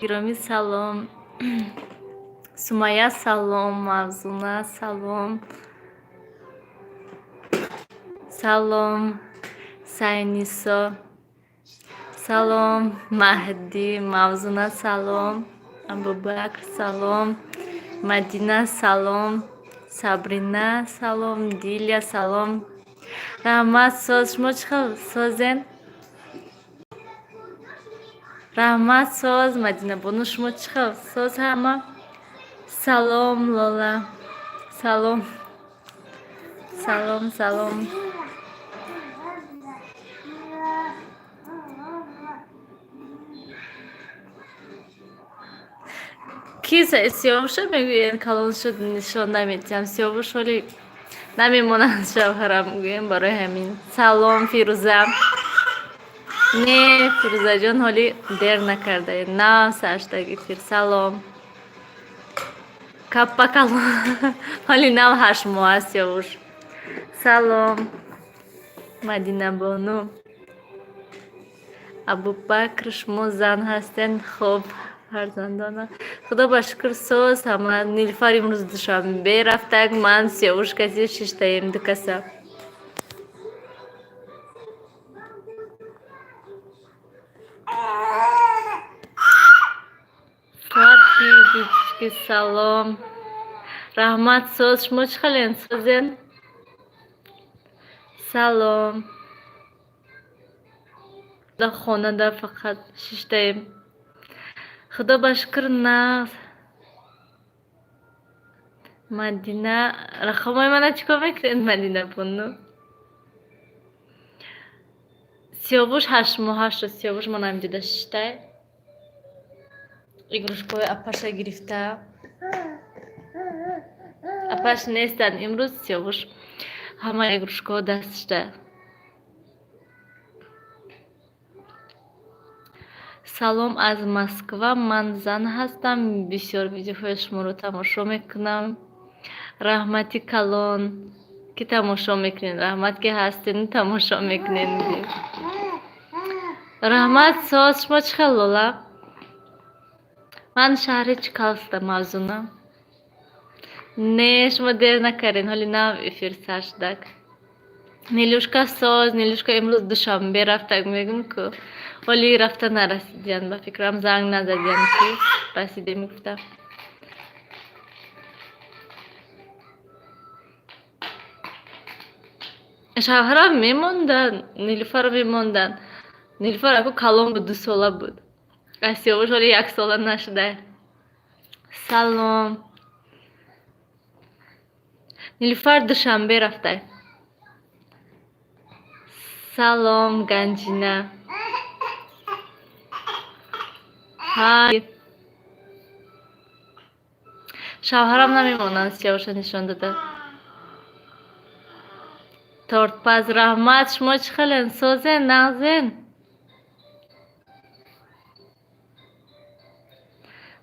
گرامی سلام. سمیه سلام. مغزونه سلام. سلام سینیسا سلام. مهدی مغزونه سلام. ابوبکر سلام. مدینه سلام. سابرینا سلام. دیلیا سلام. رحمت ساز شما چه سازن؟ رحمت ساز مدینه بانو شما چه ساز همه؟ سلام لالا سلام سلام سلام. کیسه سیاوشه میگوین کلان شد نشان نمیتیم سیاوش ولی نمیمونن شوهرم میگویم برای همین. سلام فیروزه. نه فیروزه جان حالی دیر نکرده نه سرشتگی فیر. سلام کپا کلان حالی نو 8 ماه است سیاوش. سلام مدینه بانو. ابوبکر شما زن هستین خوب فرزندانه خدا با شکر ساز همه. نیلوفر امروز دوشنبه رفته من سیاوش کسی ششتایم دو کسه. فاتی بیچکی سلام. رحمت ساز شما چه خلین سازین؟ سلام در خانه در فقط ششتایم خدا با شکر. نه مدینه رقمای من چیکار میکنین مدینه بونو؟ سیاوش 8 ماه شد سیاوش من هم دیده ششتای ایگروشکوی اپاش گرفته اپاش نیستن امروز سیاوش همه ایگروشکو دستشته. سلام از مسکو من زن هستم بسیار ویدیوهای شما رو تماشا میکنم. رحمتی کلان که تماشا میکنین رحمت که هستین تماشا میکنین. رحمت ساز شما چه خلالا؟ من شهری چکال هستم موضوعنا. نه شما دیر نکردین حالی نه افیر سرشدک. نیلوشکا ساز نیلوشکا امروز دوشنبه رفته میگم که ولی رفته نرسیدین با فکرم زنگ نزدین که رسیده میگفتم. شوهرم میموندن نیلوفر میموندن. نیلوفر اکو کلان بود 2 ساله بود سیاوش ولی 1 ساله نشده. سلام نیلوفر دوشنبه رفته. سلام گنجینه. های شوهرم نمیمونن سیاوش نشان داده. تورت پز رحمت شما چه خلین سازین نغزین؟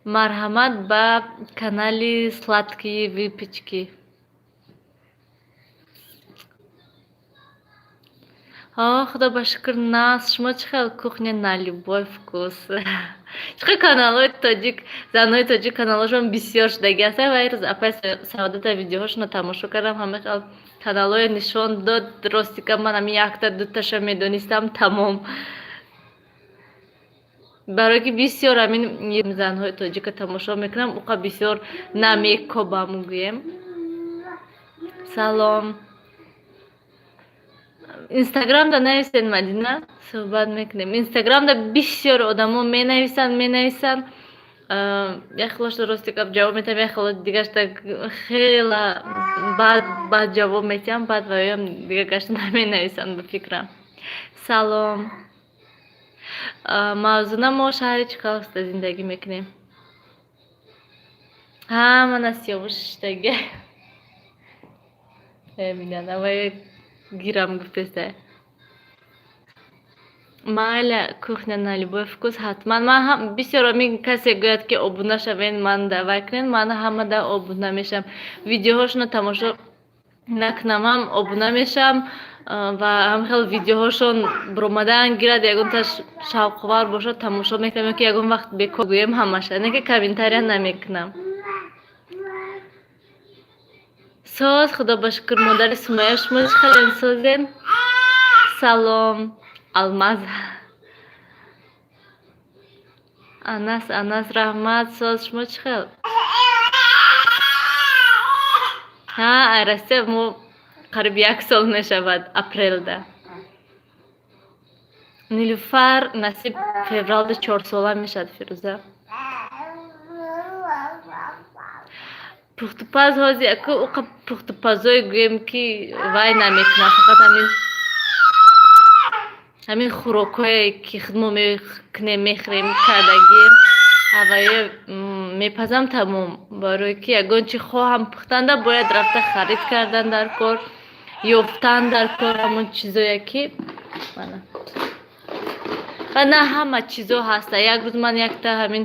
مرحمت با کانالی سلادکی ویپیچکی. خدا با شکر ناس شما چقدر کухня на любой вкус. چقدر کانالای تاجیک زنهای تاجیک کانالاشون بسیار شدگی هست و این روز اپای سعادت ویدیوهاشون رو تماشا کردم همه کانالای نشان داد راستی که من هم 1 تا 2 تاشو میدونستم تمام برای که بسیار همین زنهای تاجیک تماشا میکنم اوقا بسیار نمیکوبم گویم. سلام اینستاگرام دا نویسین مدینه صحبت میکنیم. اینستاگرام دا بسیار آدما مینویسن یک خلاص درستی که جواب میتم یک خلاص دیگه خیلی بعد جواب میتم بعد ویم دیگه گشت نمینویسن به فکرم. سلام موضوع ما شهری چیکار است زندگی میکنیم؟ من از سیاوش دیگه میدن و گیرم گفته مال کухня на любой вкус حتما من هم بسیار می کسی گوید که ابونه شوین من دعوت کنین من همه دا ابونه میشم ویدیوهاشونو تماشا نکنم هم ابونه میشم ва ҳам хел видеоҳошон буромадан гирад ягонташ шавқовар бошад тамошо мекунам ки ягон вақт бекор гӯем ҳамаша не ки комментария намекунам. соз худо ба шукр модари Сумайя шумо чӣ хелен созем? салом алмаз анас раҳмат соз шумо чӣ хел? растя мо қариб 1 сол мешавад апрелда. Нилуфар насиб февралда 4 сола мешавад. Фирӯза пухтупаз ҳози аку уқа пухтупазой гӯем ки вай намекунад, фақат ҳамин хӯрокҳое ки мо мекунем мехӯрем кардагием ҳавае мепазам тамом. Барои ки ягон чи хоҳам пухтанда бояд рафта харид кардан дар кор, ёфтан дар кор ҳамон чизое ки ва на ҳама чизо ҳаста. Як рӯз ман якта ҳамин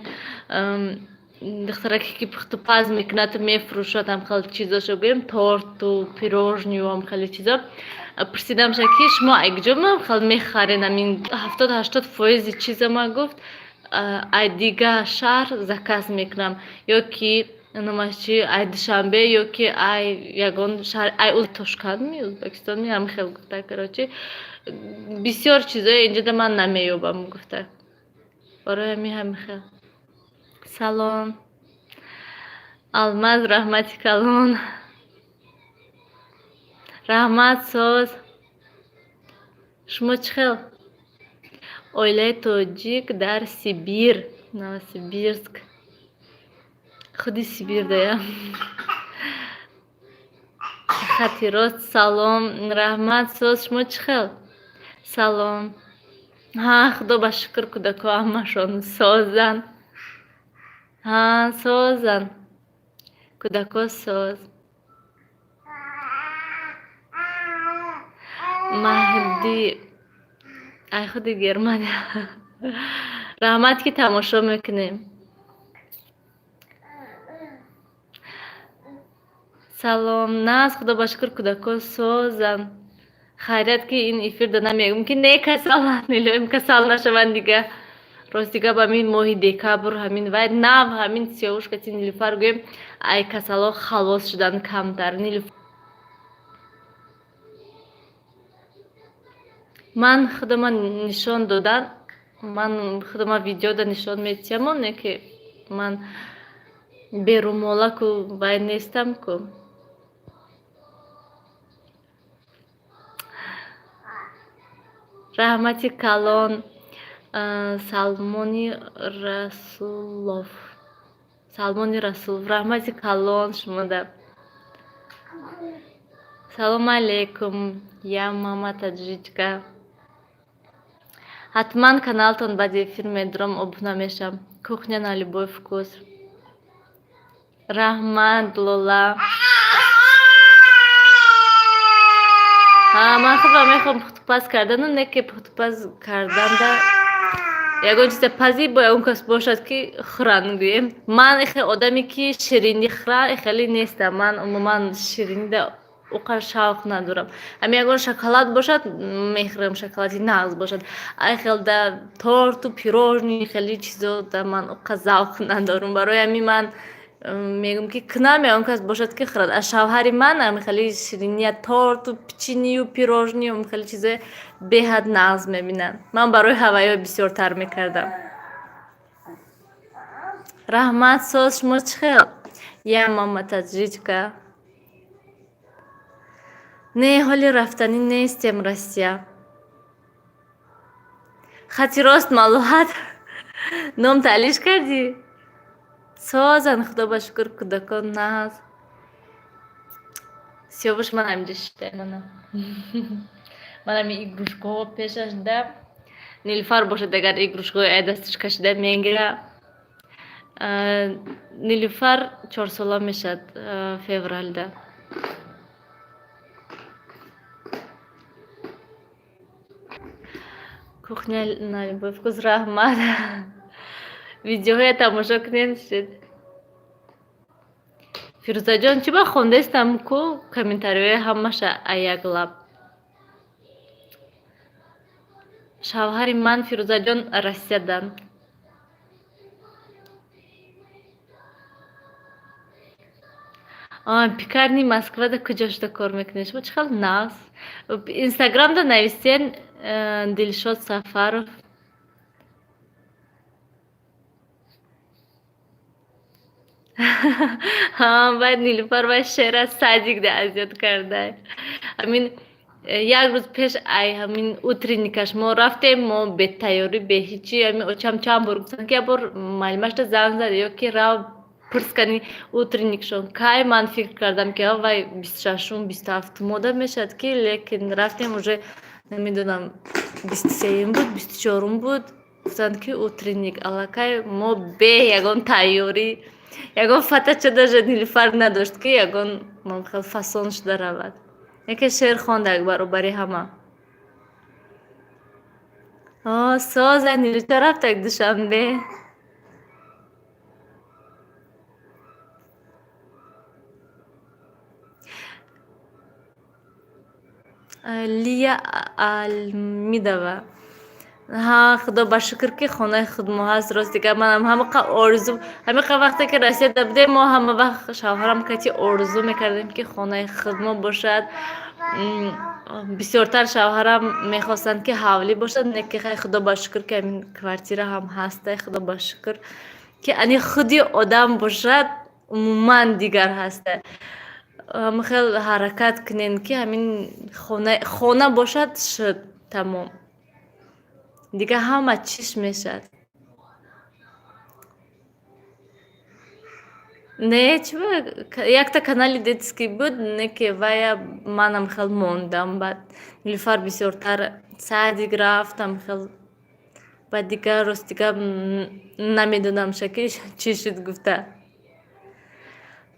духтараке ки пухтупаз мекунад мефурӯшад ҳамхел чизошо гӯем торту пирожнию ҳамхели чизо пурсидамша ки шумо айгиҷо ҳамхел мехарен ҳамин 70-80% чиза ма гуфт ай дига шаҳр заказ мекунам ё ки номашчи ай Душанбе ё ки ай ягон шаҳр ай Тошкандми Узбекистони ҳамхел гуфта Карочи бисёр чизои инҷода ман намеёбам гуфта. Барои ҳамихел салом алмаз раҳмати калон раҳмат соз шумо чӣ хел? Оилаи тоҷик дар Сибир Новосибирск худи Сибирдаям. хати рост салом раҳмат соз шумо чӣ хел? салом худо ба шукр кӯдако ҳамашон созан созан кӯдако соз. маҳдӣ ай худи Германия раҳмат ки тамошо мекунем. салом нас худо ба шукр кӯдако созан. хайрият ки ин эфирда намегӯм ки не касаланд илоҳим касал нашаванд дига. рост дига ба ҳамин моҳи декабр ҳамин вай нав ҳамин сиёвушкати Нилуфар гӯем ай касалҳо халос шудан камтар. ман худама нишон додан ман худама видеода нишон медиҳам не ки ман берумолаку вай нестам ку. раҳмати калон Салмони Расулов раҳмати калон шумода. салом алейкум я мама таҷричка. ҳатман каналтон баъди эфир медурам обуна мешам. кухня на любой вкус. раҳмат Лола. ман худам мехоҳам пухтупаз кардану не ки пухтупаз карданда ягон чиза пазӣ бо ягон кас бошад ки хӯранд гӯем. ман ихе одаме ки ширинӣ хӯра хеле нестам. ман умуман ширинида уқа шавқ надорам. ҳамин ягон шоколад бошад мехӯрам, шоколади нағз бошад. ай хелда торту пирожни хеле чизода ман уқа завқ надорам. барои ҳамин ман мегӯм ки кунам ягон кас бошад ки хӯрад. шавҳари ман хеле шириния торту печению пирожнию хеле чизои беҳад нағз мебинад. ман барои ҳаваё бисёртар мекардам. раҳмат соз шумо чӣ хел? я мама таҷричка. не ҳоли рафтанӣ нестем Россия. хати рост малоҳат ном таълиш кардӣ? созан худо ба шукр кӯдакон нағз. сиёвуш ман ҳаминҷо шидаmanam. ман ҳамин игрушкаҳо пешаш да Нилуфар бошад агар игрушкаҳои ай дасташ кашида мегира. Нилуфар 4 сола мешад февралда. кухня на любой вкус раҳмат. видеоҳоя тамошо кунед шуд. фирӯзаҷон чӣ ба хондаистам ку комментариҳои ҳамаша аяк лаб. шавҳари ман Фирӯзаҷон Россиядан. Пекарни Москвада куҷо шуда кор мекунед шумо? Чӣ хел навз? Инстаграмда нависен Дилшод Сафаров. Баъд Нилуфар ва шеъра садик да азият карда. Ҳамин як рӯз пеш ай ҳамин утренникаш мо рафтем, мо бетайёрӣ беҳичӣ ҳамин очам чанд бор гуфтанд ки як бор маълимашда занг заде ё ки рав пурс кани утренникшон. Кай ман фикр кардам ки вай 26 27 мода мешавад ки, лекин рафтем уже намедонам 23 буд 24 буд. Гуфтанд ки утренник аллакай мо бе ягон тайёрӣ ягон фатача даже Нилуфар надошт ки ягон хел фасон шуда равад. Яке шеър хондак баробари ҳама. Соза Нилуфар рафтак Душанбе. Лия Алмидова. Худо ба шукр ки хонаи худ мо ҳаст. Рости ка манам ҳамақа орзу ҳамақа вақте ки Россияда будем мо ҳама вақт шавҳарам кати орзу мекардем ки хонаи худ мо бошад. Бисёртар шавҳарам мехостанд ки ҳавлӣ бошад, неки хай худо ба шукр ки ҳамин квартира ҳам ҳаста. Худо ба шукр ки ани худи одам бошад умуман дигар ҳаста. Ҳама хел ҳаракат кунен ки ҳамин хона бошад шуд тамом. Дига ҳама чиш мешавад. Не чиба якта канали детский буд, не ки вая манам хел мондам. Баъд Нилуфар бисёртар садик рафтам хел баъд дига рости гап намедонам шакли чӣ шуд гуфта.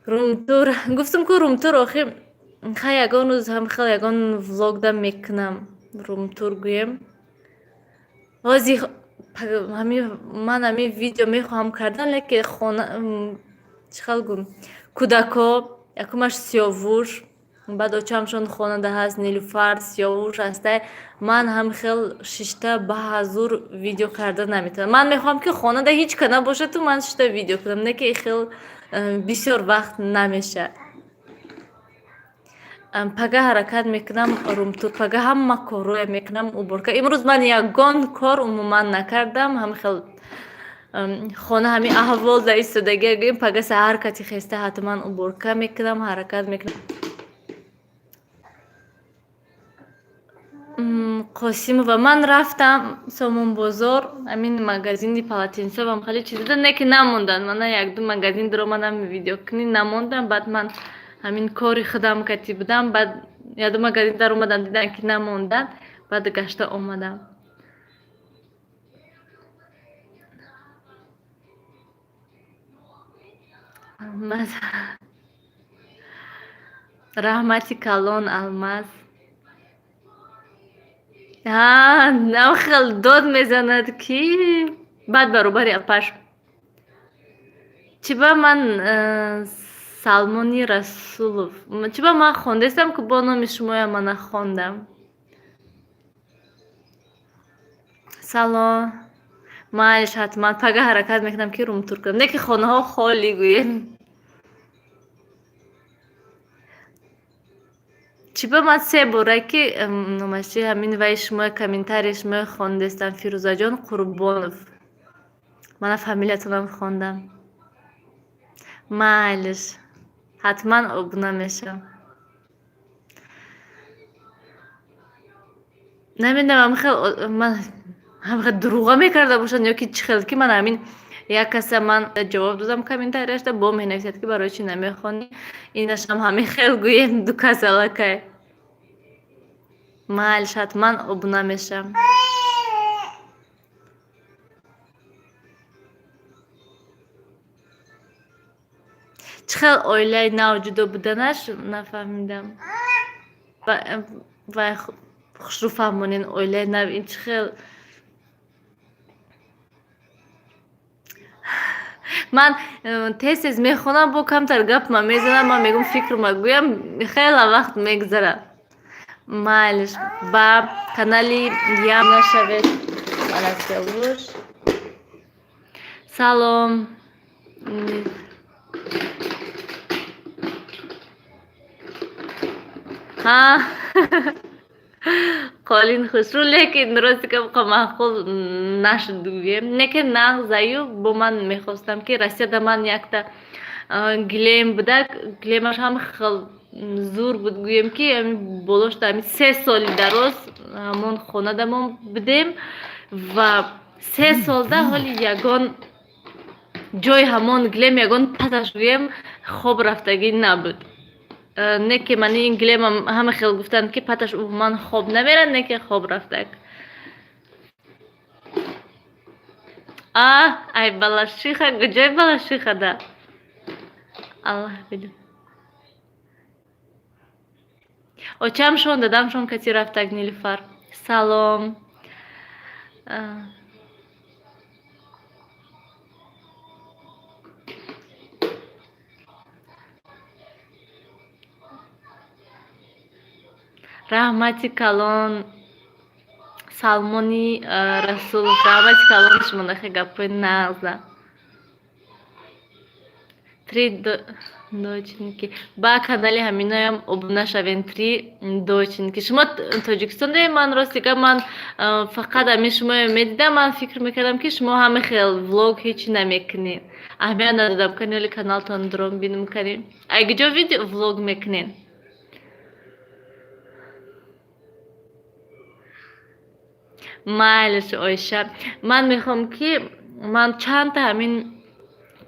Румтур гуфтам ку румтур охир хай ягон рӯз ҳам хел ягон влогда мекунам. Румтур гӯем. Ҳозир ман ҳамин видео мехоҳам кардан, лекин хона чӣ хел гӯм кӯдако якумаш сиёвуш, баъд очамшон хонада ҳаст Нилуфар сиёвуш ҳастай. Ман ҳам хел шишта баҳазур видео карда наметавонам. Ман мехоҳам ки хонада ҳеҷ ка набошаду ман шишта видео кунам, не ки хел бисёр вақт намешавад. Пага ҳаракат мекунам румтур пага ҳама корроя мекунам уборка. Имрӯз ман ягон кор умуман накардам. Ҳам хел хона ҳамин аҳвол да истодагӣ гӯем пага саҳар кати хеста ҳатман уборка мекунам, ҳаракат мекунам. Қосимова ман рафтам Сомонбозор ҳамин магазини полотенцовам хеле чизида, не ки намонданд. Мана як-ду магазин диромадам видеокунӣ намондам. Баъд ман ҳамин кори худам кати будам. Баъд як-ду магазин даромадам дидам ки намонданд. Баъд гашта омадам. Раҳмати Калон Алмаз. Нам хел дод мезанад ки баъд баробари Алпаш. Чиба ман Салмони Расулов. Чиба ман хондастам ки бо номи шумоям ман нахондам. Салом. Майш ҳатман пага ҳаракат мекунам ки румтур кунам, не ки хонаҳо холӣ гӯем. чиба ман се бора ки номаши ҳамин вай шумо комментария шумо хондастам Фирӯзаҷон Қурбонов. Мана фамилиятонам хондам. Майлиш ҳатман обуна мешавам. намедонам ҳамха дуруға мекарда бошанд ё ки чӣ хел ки ман ҳамин як каса ман ҷавоб додам комментарияшда бо менависад ки барои чӣ намехонӣ. Инашам ҳамин хел гӯем ду кас аллакай. Майлш ҳатман обуна мешавам. чӣ хел оилаи нав ҷудо буданаш нафаҳмидам. вай хушрӯ фаҳмонен оилаи нав ин чӣ хел. ман тез мехонам бо камтар гапма мезанам. Ман мегӯям фикрма гӯям хела вақт мегзарад. Малыш, ба канали ям нашавед. Аласкавуш. Салом. ها قالین خسرو لیکن درسته که بخوام معقول نشد بگویم نه که نغزایو با من میخواستم که رسید من یک تا گلیم بوده گلیمش هم خیلی زور بود گویم که بولوش دامی 3 سال درست همون خونه دمون بدیم و 3 سال ده حالی یگان جای همون گلیم یگان پتش گویم خوب رفتگی نبود نه که من این گلیم همه خیلی گفتن که پتش من خوب نمیرن نه که خوب رفتک ای بالا شیخه گجای بالا شیخه ده الله بیدم او چم شون دادم شون کسی رفتک نیلوفر سلام رحمتی کلان سلمانی رسول رحمتی کلان شما نخی گپوی نغزه три доченьки ба канали ҳаминоям обуна шавен три доченьки шумо тоҷикистонда ман ростига ман фақат ами шумо медидам ман фикр мекардам ки шумо ҳама хел влог ҳечи намекунед аҳамият надодам канали каналтон дром бинум канед айгиҷо видео влог мекунед майлиш ойша ман мехоҳам ки ман чандта ҳамин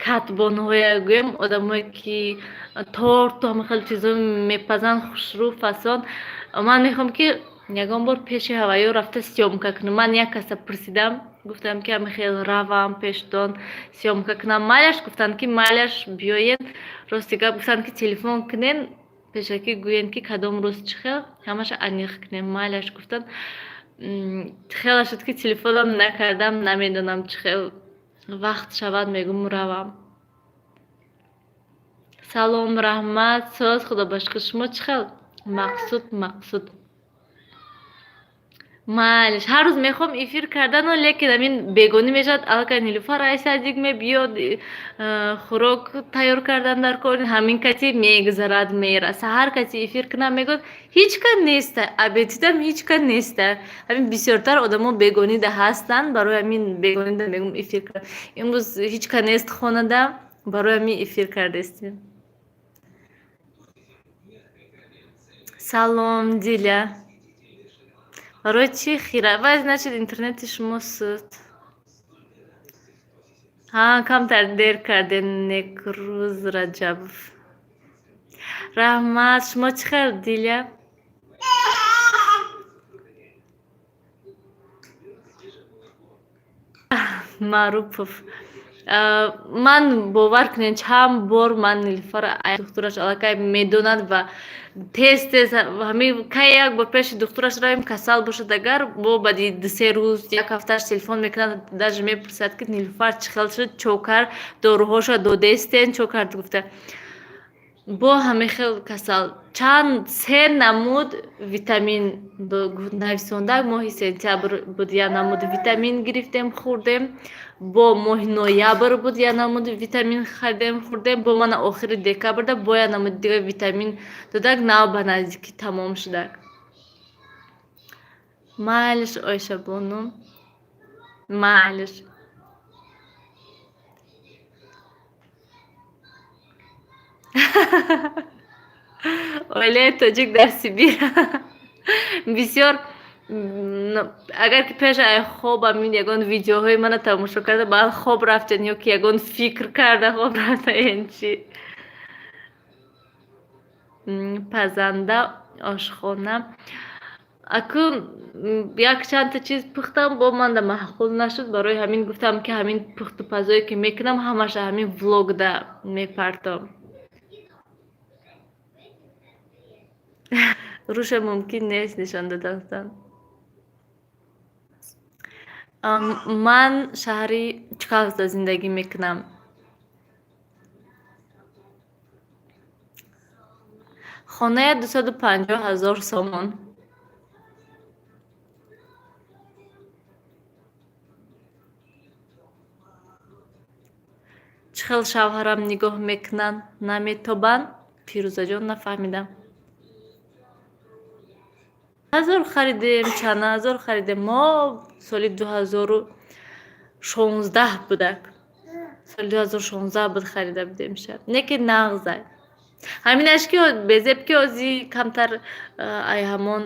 катбонҳоя гӯем одамое ки торту ҳама хел чизо мепазанд хушрӯ фасон ман мехоҳам ки ягон бор пеши ҳаваё рафта сёмка кунам ман як каса пурсидам гуфтам ки ҳама хел равам пештон сёмка кунам майлаш гуфтанд ки майлаш биёед рости гап гуфтанд ки телефон кунен пешакӣ гӯед ки кадом рӯз чӣ хел ҳамаша аниқ кунем майлаш гуфтанд хела шуд ки телефонам накардам намедонам чӣ хел вақт шавад мегум равам салом раҳмат соз худобошкӣ шумо чӣ хел мақсуд малиш ҳар рӯз мехоҳам эфир кардану лекин амин бегонӣ мешавад аллакай нилуфар айсадик мебиёд хӯрок тайёр кардан дар кор ҳамин каси мегузарад мера саҳар каси эфир кунам мегӯяд ҳеҷ кас неста абедидам ҳеҷ кас неста ҳамин бисёртар одамо бегонида ҳастанд барои ҳамин бегонида мегӯям эфир кардам имрӯз ҳеҷ кас нест хонада барои ҳамин эфир кардастем салом диля барои чӣ хира вай значит интернети шумо суд камтар дер кардем некрӯз раҷабов раҳмат шумо чӣ хел диля маъруфов ман бовар кунед чанд бор ман нилуфара духтураш аллакай медонад ва тез ҳамин кай як бор пеши духтураш равем касал бошад агар бо баъди 2-3 рӯз як ҳафтааш телефон мекунад даже мепурсад ки нилуфар чӣ хел шуд чо кард доруҳоша додастен чо кард гуфта бо ҳамин хел касал чанд 3 намуд витамин нависонда моҳи сентябр буд як намуд витамин гирифтем хӯрдем бо моҳи ноябр буд як намуд витамин харидем хӯрдем бо мана охири декабрда бо як намуд дига витамин додак нав ба наздикӣ тамом шудак майлиш ойшабону майлиш оилаи тоҷик дар сибир бисёр агар ки пеш ай хоб амин ягон видеоҳои мана тамошо карда баъд хоб рафтен ё ки ягон фикр карда хоб рафта ин чӣ пазанда ошхона акун як чандта чиз пухтам бо манда маъқул нашуд барои ҳамин гуфтам ки ҳамин пухтупазое ки мекунам ҳамаша ҳамин влогда мепартом руша мумкин нест нишон додастан ман шаҳри чикагода зиндагӣ мекунам хонаи 250,000 сомон чӣ хел шавҳарам нигоҳ мекунанд, наметобанд? Фирӯзаҷон, нафаҳмидам. ҳазор харидем, чанд ҳазор харидем. Мо соли 2016 будак. Соли 2016 буд харида будем шаб. Неки нағзай. Ҳаминаш ки безеб ки ози камтар ай ҳамон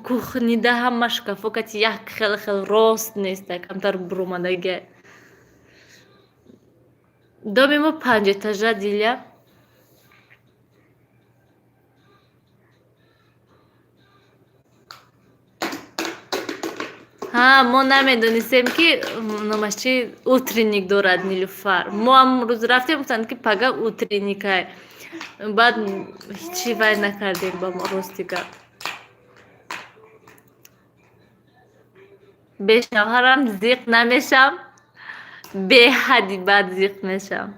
кухнида ҳама шкафо кати як хел рост неста, камтар буромадаги. Доми мо 5 этажа Диля. Мо намедонистем ки номашчи утренник дорад Нилуфар. Мо амрӯз рафтем, гуфтанд ки пага утренникай. Баъд ҳичи вай накардем ба мо рости гап. Бе шавҳарам зиқ намешам. Беҳади бад зиқ мешам.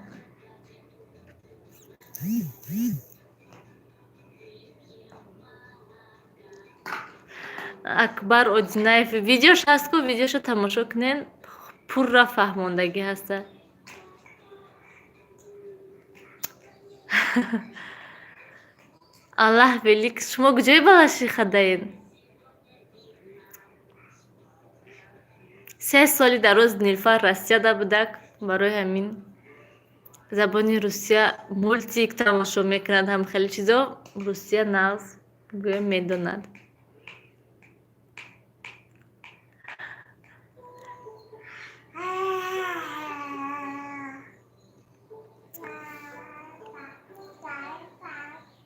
Акбар Одинаев видеош ҳаст ку видеошо тамошо кунен, пурра фаҳмондагӣ ҳаста. Аллаҳ велик. Шумо куҷои Балашиха даен? 3 соли дароз Нилуфар Россияда будак. Барои ҳамин забони русия мультик тамошо мекунад, ҳам хеле чизо русия нағз гӯё медонад.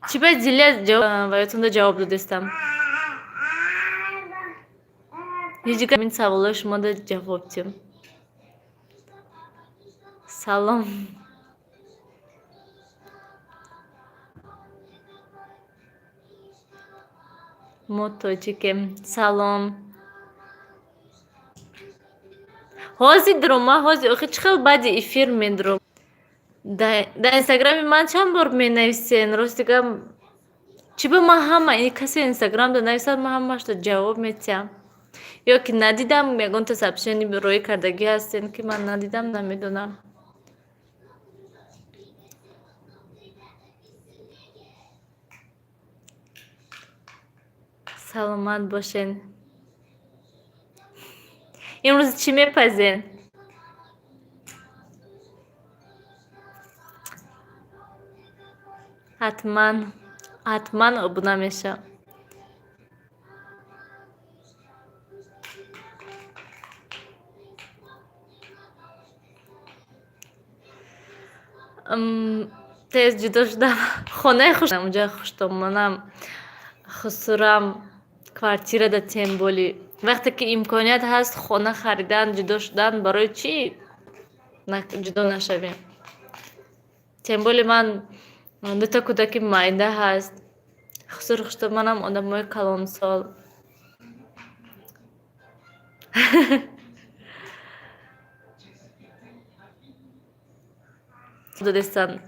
Чӣ бояд Зилия ваётонда ҷавоб додестам? ҳиҷ мин саволои шумода ҷавоб дем. Салом. Мо тоҷикем. Салом. ҳози дрома ҳози охи чӣ хел баъди эфир медром. Дар инстаграми ман чанд бор менависен? Рости гап чӣ ба ман ҳама касе инстаграмда нависад, ман ҳамаашро ҷавоб метиҳам. Ё ки надидам, ягонта сообщени рой кардагӣ ҳастен ки ман надидам, намедонам. Саломат бошен. имрӯз чӣ мепазен? ҳатман обуна мешавам. тез ҷудо шудам. Хонаи хушам, уҷа хуштомонам, хусурам, квартирада Темболи. Вақте ки имконият ҳаст хона харидан, ҷудо шудан, барои чӣ ҷудо нашавем? Темболи ман 2 кӯдаки майда ҳаст. хусури хуштомонам одамои калонсол. додестан.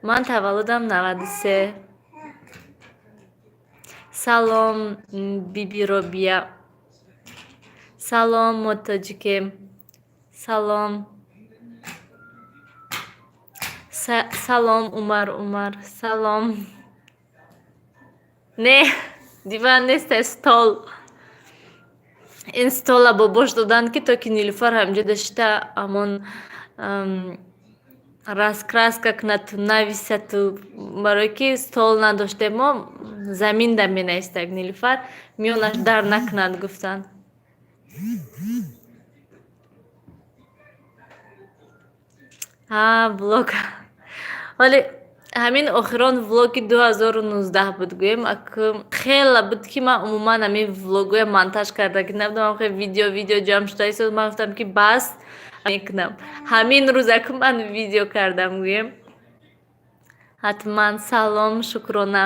ман таваллудам 93. Салом биби Робия. Салом мо тоҷикем. Салом. Салом Умар. Салом. Не, диван нест, стол. ин стола бо бош додан ки то ки Нилуфар ҳамҷода шита амон раскраска кунад, нависату. Барое ки стол надоштем мо, заминда менавистак Нилуфар, миёнаш дар накунад гуфтанд. Влог. Вале ҳамин охирон влоги 2019 буд гӯем. Хела буд ки ман умуман ҳамин влогоя монтаж кардаги набудам. Видео ҷамъ шуда истод. Ман гуфтам ки бас мекунам. Ҳамин рӯз аку ман видео кардам гӯем. ҳатман салом, шукрона.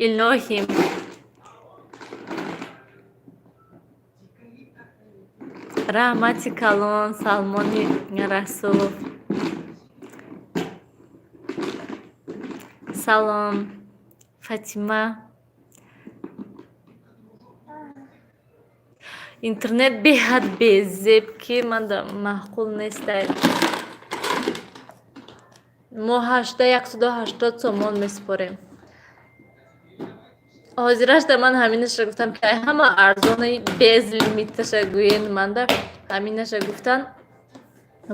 Илоҳим. раҳмати калон, Салмони Расулов. салом. Фатима. Интернет беҳад безеб ки манда маъқул нестай. мо 180 сомон месупорем. ҳозирашда ман ҳаминаша гуфтам ки ай ҳама арзони без лимиташа гӯен манда ҳаминаша гуфтан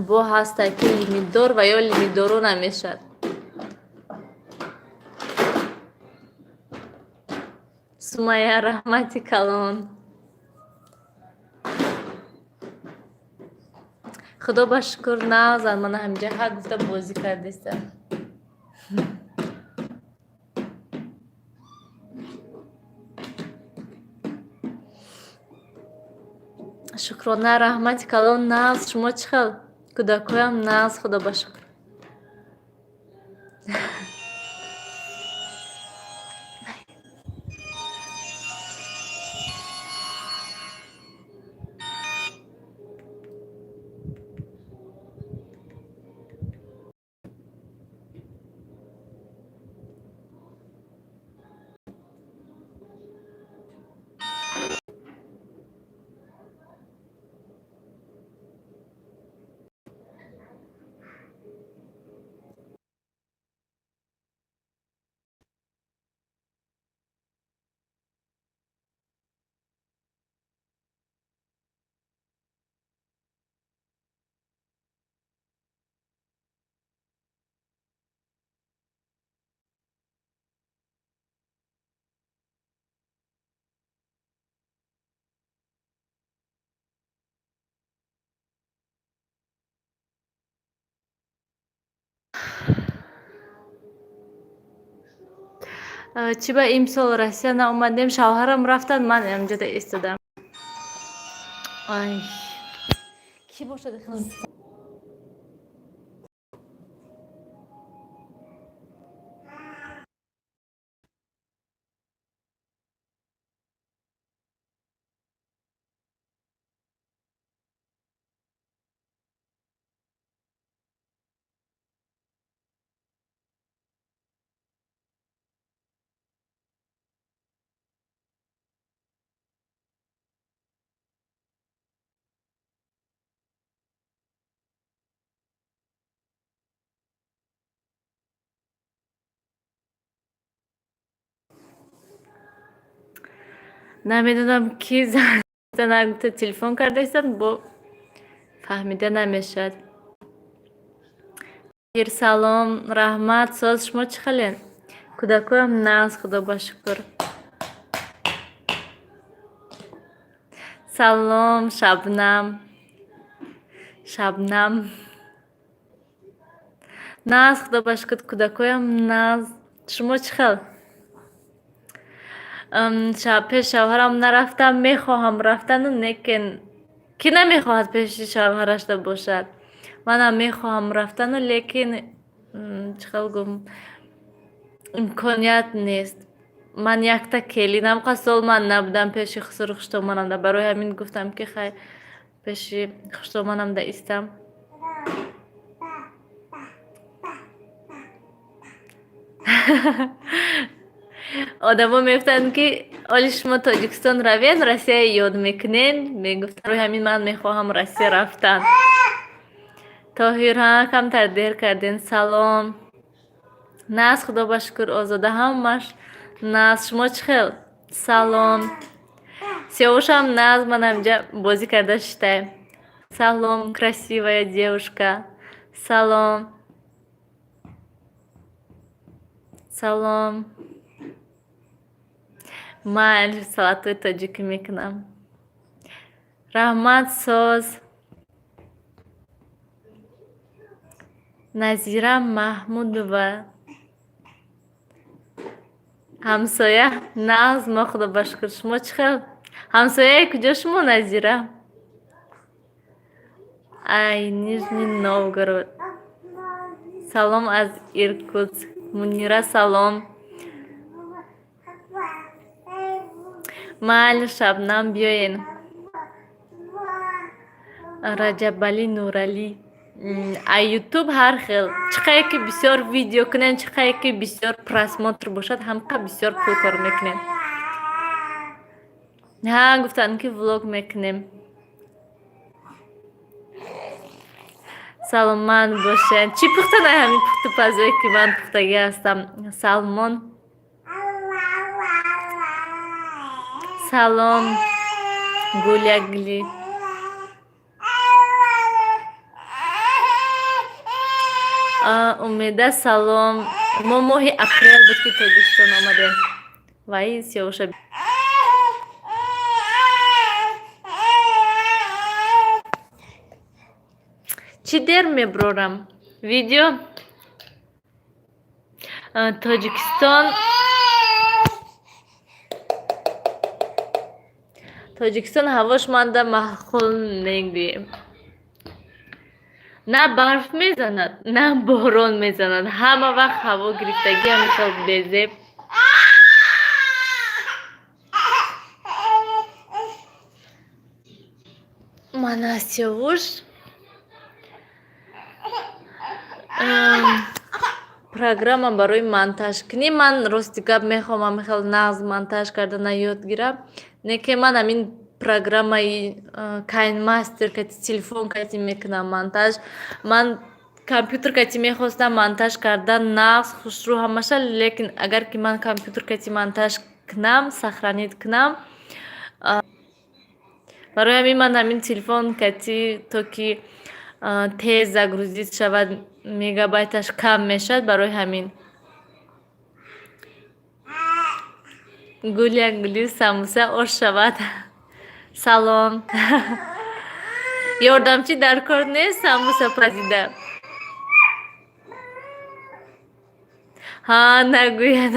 бо ҳастай ки лимитдор ва ё лимитдору намешад. Сумайя раҳмати калон. худо ба шукр назан мана ҳамиҷа ҳа гуфта бозӣ кардеста. шукрона раҳмати калон. нағз шумо чӣ хел? кӯдакоям нағз худо ба шукр. чӣ ба имсол Россия наомадем? шавҳарам рафтан, ман амҷода истодам. ай ки бошад? намедонам ки занагуфта телефон кардаистанд, бо фаҳмида намешад. салом, раҳмат. соз шумо чӣ хален? кӯдакоям нағз худо ба шукр. салом, шабнам. нағз худо ба шукр. кӯдакоям нағз. шумо чӣ хел? пеш шавҳарам нарафтам, мехоҳам рафтану лекин ки намехоҳад пеши шавҳарашда бошад. манам мехоҳам рафтану лекин чӣ хел гӯм имконият нест. ман якта келинам қасол ман набудам пеши хусури хуштомонамда. барои ҳамин гуфтам ки хай пеши хуштомонамда истам. одамо мегуфтанд ки оли шумо Тоҷикистон равен, Россия ёд мекунен. мегуфтанд рӯи ҳамин ман мехоҳам Россия рафтан. тоҳира камтар дер карден. салом. нағз худо ба шукр. озода ҳамаш нағз. шумо чӣ хел? салом. сиёвушам нағз, ман ҳамҷа бозӣ карда шиштаем. салом, красивая девушка. салом. салом. майли салатои тоҷикӣ мекунам. раҳмат соз. назира маҳмудова. ҳамсоя нағз. мо худо ба шукр. шумо чӣ хел? ҳамсояи куҷо шумо Назира? ай Нижний Новгород. салом аз Иркутск. Мунира салом. майли шабнам биёен. раҷабали Нурали. ай ютуб ҳар хел чиқае ки бисёр видео кунем, чиқае ки бисёр просмотр бошад, ҳамқа бисёр пул кор мекунем. Гуфтанд ки влог мекунем. Саломан бошед. Чӣ пухтанай ҳамин пухтупазое ки ман пухтагӣ ҳастам? Салмон. Салом. Гулягли. Умеда салом. Мо моҳи апрел буд ки Тоҷикистон омадем. Вай сиёвуша. Чӣ дер меброрам? Видео Тоҷикистон ҳавош манда маъқул мегӯем. На барф мезанад, на борон мезанад. Ҳама вақт ҳаво гирифтагӣ ҳамихел безеб. Ман аз Сиёвуш программа барои монтаж кунӣ. Ман рости гап мехоҳам ҳамихел нағз монтаж кардан ёд гирам. Не ки ман ҳамин программаи KineMaster кати телефон кати мекунам монтаж. Ман компютер кати мехостам монтаж кардан нағз хушрӯ ҳамаша, лекин агар ки ман компютер кати монтаж кунам, сохранид кунам, барои ҳамин ман ҳамин телефон кати то ки тез загрузид шавад, мегабайташ кам мешавад, барои ҳамин. Гул як гули самуса ош шавад. Салом. Ёрдамчӣ дар кор нест самуса пазида. Нагӯяд.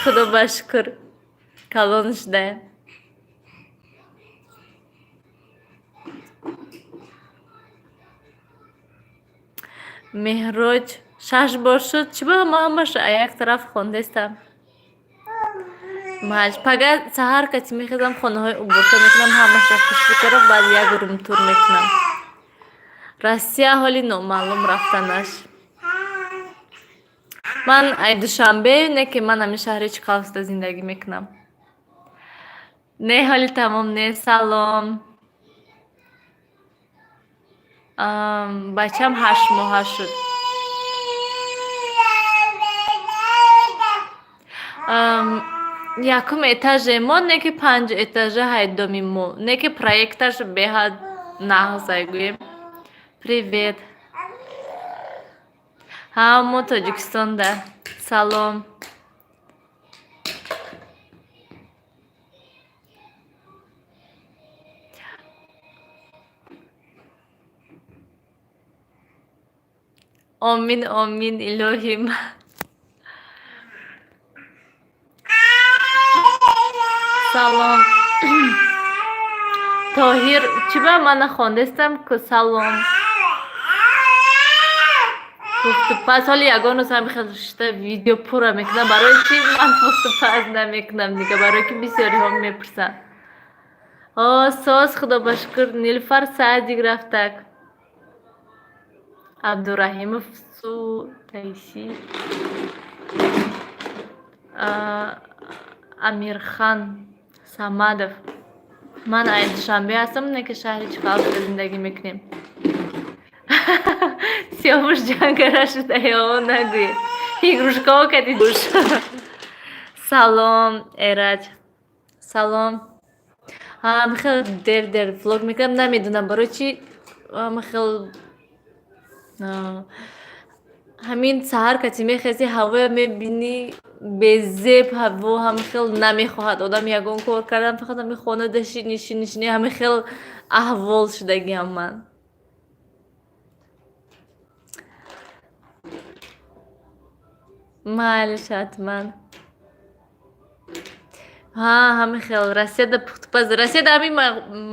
Худо ба шукр. Калон шуда. Меҳроҷ 6 бор шуд. Чӣ ба ҳамаш як тараф хондестам? Пага саҳар кати мехезам, хонаҳои уборка мекунам, ҳамаша хушрӯ карда, баъд як румтур мекунам. Россия ҳоли номаълум рафтанаш. Ман ай душанбе, не ки ман ҳамин шаҳри Чиқаловскда зиндагӣ мекунам. Не ҳоли тамом нест. Салом. Бачам 8 моҳа шуд. Якум этаже мо, не ки 5 этажа ҳайдоми мо, не ки проекташ беҳад нағз айгӯем. Привет. Мо Тоҷикистонда. Салом. Омин омин илоҳим. Салом. Тоҳир чӣ ба мана хондестам ку салом. Пухтупаз ҳоли ягон рӯз ҳамихел шита видео пурра мекунам. Барои чӣ ман пухтупаз намекунам дига? Барои ки бисёриҳо мепурсанд. Соз худо ба шукр. Нилуфар Саадик рафтак. Абдураҳимов Сутайси. Амирхан Самадов. Ман ай душанбе ҳастам, не ки шаҳри Чиқаловскда зиндагӣ мекунем. Сиёвуш ҷангара шуда ё нагӯе. Игрушкаҳо кади душ. Салом Эраҷ. Салом. Ҳамихел дер влог мекунам, намедонам барои чӣ ҳамихел ҳамин саҳар кати мехези ҳавоя мебинӣ безеб, ҳаво ҳамихел намехоҳад одам ягон кор кардан, фақат ҳамин хонада нишинӣ ҳамихел аҳвол шудагиам ман. Майли шатман. ҳамихел Россияда пухтупаз. Россияда ҳамин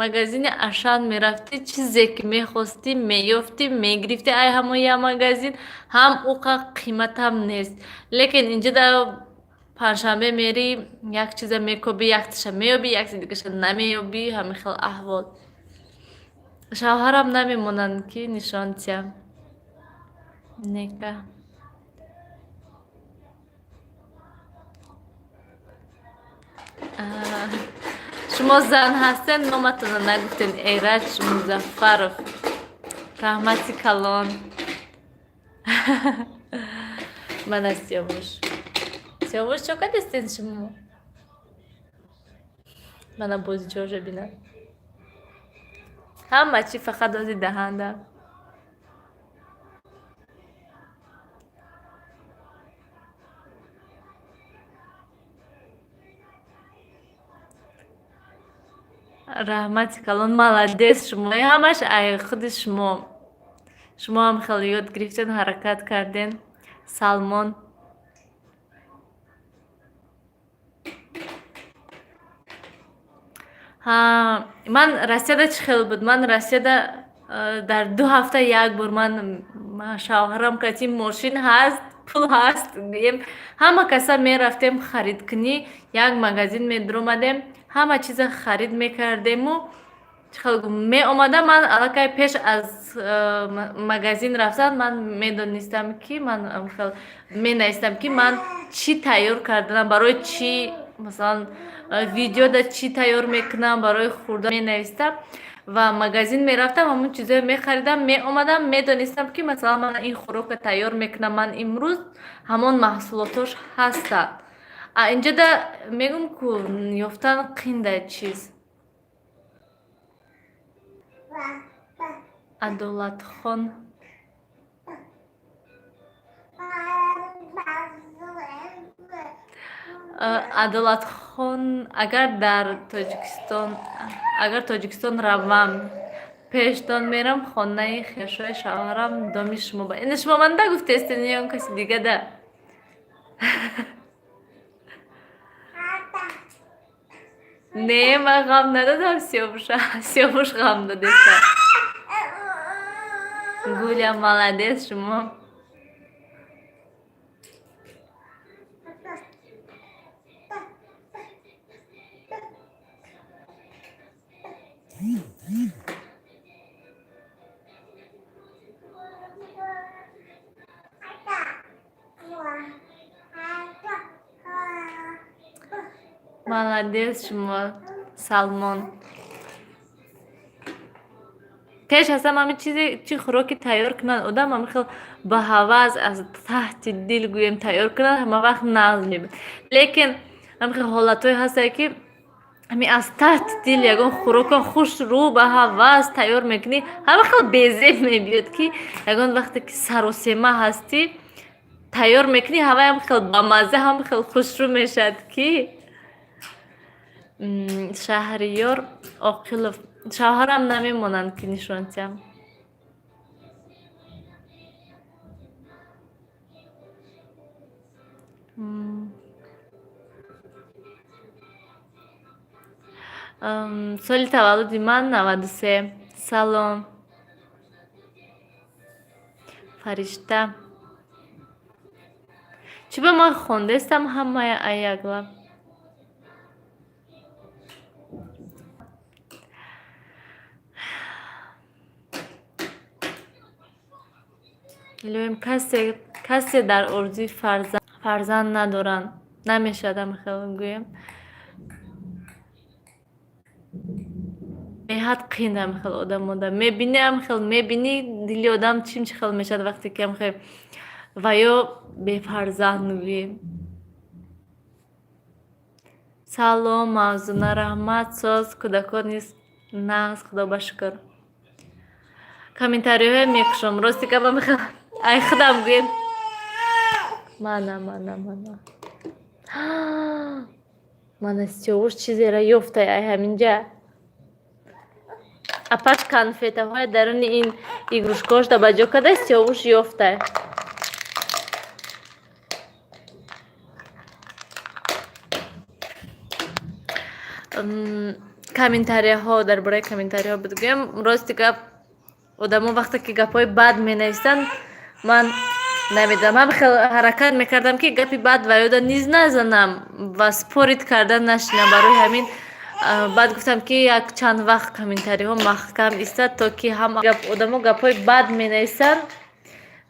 магазини Ашан мерафтӣ, чизе ки мехостӣ меёфтӣ, мегирифтӣ. Ай ҳамон як магазин ҳам уқа қиматам нест. Лекин инҷа дар панҷшанбе мерӣ, як чиза мекобӣ, як тиша меёбӣ, як чизи дигаша намеёбӣ. Ҳамихел аҳвол. Шавҳарам намемонанд ки нишон диҳам. нека шумо зан ҳастен, номатонро нагуфтен. Эраҷ Музаффаров, раҳмати калон. Ман аз Сиёвуш. Сиёвуш чо кадестен шумо? Мана бозиҷоже бинам. Ҳама чӣ фақат ози даҳанда. раҳмати калон, маладес шумо. Ҳамаш ай худи шумо. Шумо ҳам хеле ёд гирифтен, ҳаракат карден. Салмон. Ман Россияда чӣ хел буд? Ман Россияда дар 2 ҳафта як бор ман шавҳарам гуфт ин мошин ҳаст, пул ҳаст. Ҳама каса мерафтем харидкунӣ, як магазин медуромадем, ҳама чиза харид мекардему. Чӣ хел меомадам, ман аллакай пеш аз магазин рафтан ман медонистам ки менавистам ки ман чӣ тайёр карданам, барои чӣ, масалан видеода чӣ тайёр мекунам, барои хӯрдан менавистам ва магазин мерафтам, ҳамун чизоро мехаридам, меомадам, медонистам ки масалан ман ин хӯрокро тайёр мекунам, ман имрӯз ҳамон маҳсулотош ҳастанд. Инҷода мегӯм ку ёфтан қинда чиз. Адолатхон. Адолатхон, агар Тоҷикистон равам, пештон мерам хонаи хешои шавҳарам доми шумо ба. Ин шумо ман нагуфтестин ё он каси дигада? Не, ман ғам надодам Сиёвуша. Сиёвуш ғам додеста. Гуля, маладес шумо. Маладес шумо, Салмон. пеш аз ҳама ҳамин чӣ хӯроки тайёр кунад одам ҳамин хел ба ҳавас аз таҳти дил гӯем тайёр кунад, ҳама вақт нағз мебинад. Лекин ҳамин хел ҳолатҳое ҳастанд ки ҳамин аз таҳти дил ягон хӯроко хушрӯ ба ҳавас тайёр мекунӣ, ҳамин хел безеб мебиёд ки ягон вақте ки саросема ҳастӣ тайёр мекунӣ, ҳамаи ҳамин хел бамазза, ҳамин хел хушрӯ мешавад ки Шаҳриёр Оқилов. Шавҳарам намемонанд ки нишонтиям. соли таваллуди ман 93. Салом. Фаришта. Чӣ ба ман хондестам ҳамаи аяглаб. илоҳим касе дар орзуи фарзанд надоранд. Намешавад ҳамин хел гӯем. беҳад қин ҳамин хел одам мебинӣ, ҳамин хел мебинӣ дили одам чӣ хел мешавад вақте ки ҳамин хел ва ё бефарзанд гӯем. Салом, Мавзуна, раҳмат. Соз кӯдакон низ нағз, худо ба шукр. Комментариҳое мекушам. Рости гап ҳамин хел ай худам гӯем. Мана. Мана Сиёвуш чизеро ёфтай ай ҳаминҷа. Апаш конфетаҳои даруни ин игрушкаҳошро ба ҷо карда Сиёвуш ёфтай. Комментарияҳо, дар бораи комментарияҳо бигӯям. Рости гап одамо вақте ки гапҳои бад менависанд, ман намедонам, ҳамин хел ҳаракат мекардам ки гапи бад ва ёда низ назанам ва спорид кардан нашинам. Барои ҳамин баъд гуфтам ки як чанд вақт комментариҳо маҳкам истад, то ки ҳама одамо гапҳои бад менависанд,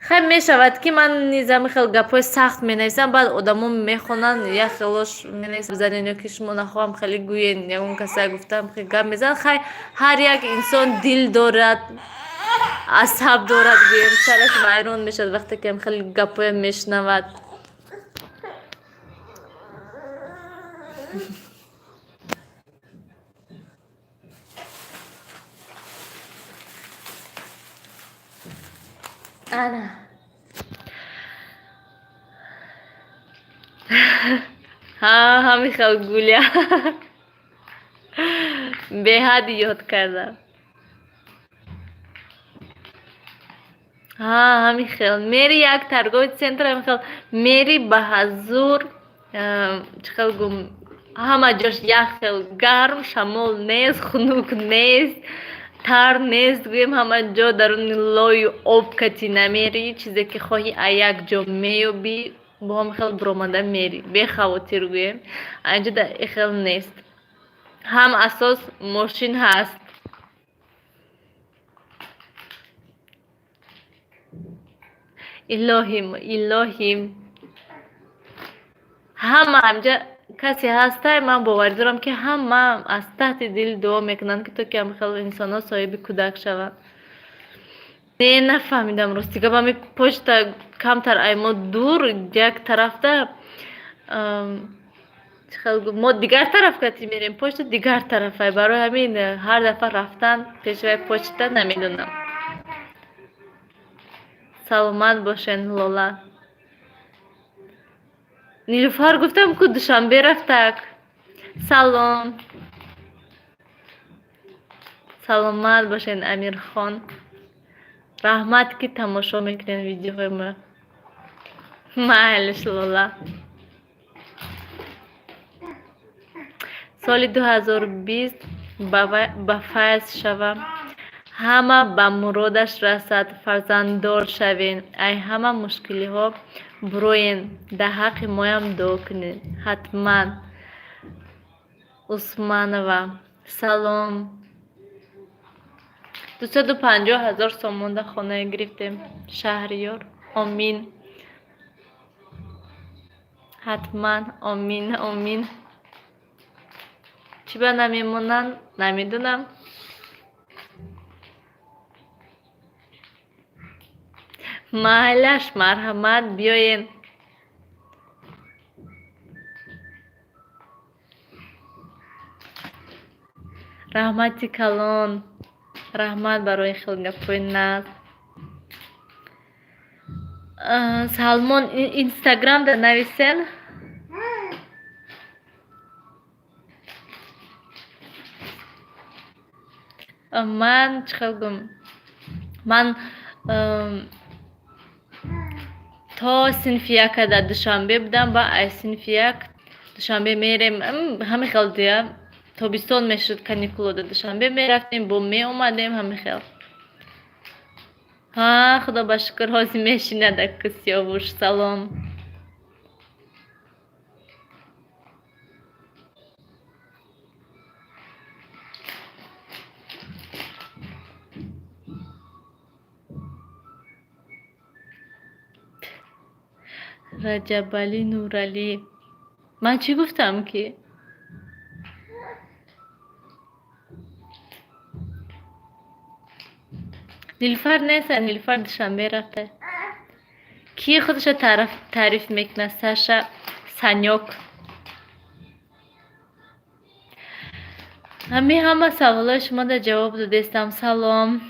خیلی میشود که من نیزم خیلی گپای سخت می نویسم بعد آدمو میخونن یا خیلیش می نویسم بزنین یا که شما نخواهم خیلی گوین یا اون کسی گفتم خیلی گپ میزن خیلی هر یک انسان دل دارد عصب دارد گویم سرش ویران میشد وقتی که خیلی گپای میشنود. انا ها همی خیلی گولیا به حد یاد کردم. ها همین خیلی میری یک ترگوی سنتر همین خیلی میری به حضور چخیل گم همه جاش یک خیلی گرم شمال نیست خنوک نیست تر نیست گویم همه جا در اون لای آب کتی نمیری چیزی که خواهی یک جا میابی با هم خیلی برامده میری به خواتیر گویم اینجا در خیلی نیست هم اساس ماشین هست. الهیم همه همجا کسی هسته من باور دارم که همه از تحت دل دعا میکنن که تو که هم خیلی انسان ها صاحب کودک شود. نه نفهمیدم راستی که با می پشت کمتر ایما دور یک طرف ده ما دیگر طرف کتی میریم پشت دیگر طرفه برای همین هر دفعه رفتن پیشوی پشت نمیدونم. سلامت باشین لولا. نیلوفر گفتم که دوشنبه رفتک. سلام سلامت باشین امیر خان رحمت که تماشا میکنین ویدیوهای ما محلش لولا. سال 2020 به فیض شوم همه به مرادش رسد فرزنددار شوین ای همه مشکلی ها بروین در حق مایم دعا کنین حتما. عثمانова سلام 250,000 سوم در خانه گرفتیم شهریار آمین حتما آمین آمین. چی به نمیمونن نمیدونم. محلش مرحمت بیاین. رحمتی کلان رحمت برای خیلی گپای ناز. سلمان اینستاگرام در نویسن من چخلگم من تا صنف یک در دوشنبه بودم با ای صنف یک دوشنبه میریم همه خیلی دیگه تابستان میشد کانیکولا در دوشنبه میرفتیم با می اومدیم همه خیلی ها خدا بشکر حاضی میشینه در کسی آورش. سلام رجب علی نورعلی من چی گفتم که نیلوفر نیست نیلوفر دوشنبه رفته کی خودش تعریف میکنه ساشا سانیوک همه سوالای شما در جواب دادستم. سلام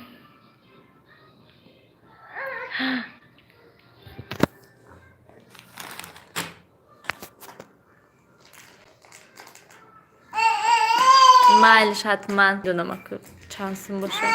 مالش حتما دونم اکو چانسیم باشه.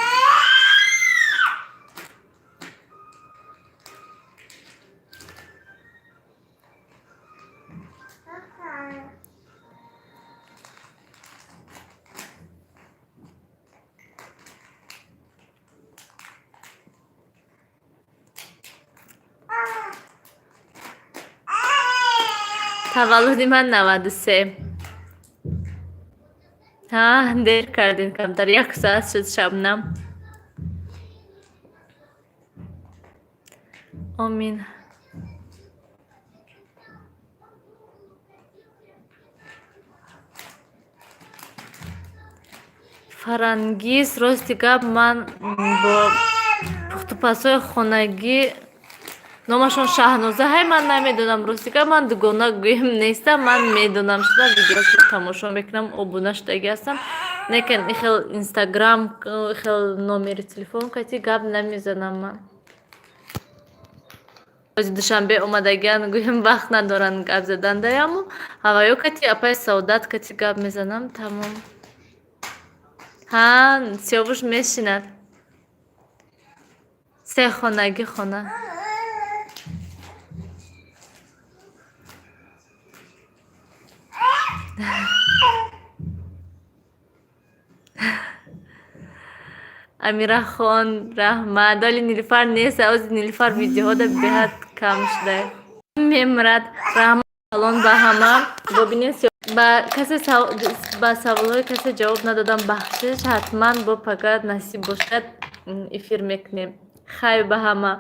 تولد من 93 ها دیر کردین کمتر 1 ساعت شد شبنم. Амин. Фарангиз рости гап ман бо пухтупасои хонагӣ номашон Шаҳноза ҳай ман намедонам рости гап ман дугона гӯем нестам ман медонам шуда видеошро тамошо мекунам обуна шудаги ҳастам лекин ихел инстаграм ихел номери телефон кати гап намезанам ман рӯзи душанбе омадагиан гӯем вақт надоранд гап задандаяму ҳаваё кати апай саодат кати гап мезанам тамом ҳа сиёвуш мешинад сехонагӣ хона Амирахон раҳмат вале Нилуфар нест ози Нилуфар видеоҳода беҳад кам шуда мемурад раҳмат салон ба ҳама бобинем ба саволҳои касе ҷавоб надодам бахшиш ҳатман бо пагар насиб бошад эфир мекунем хайр ба ҳама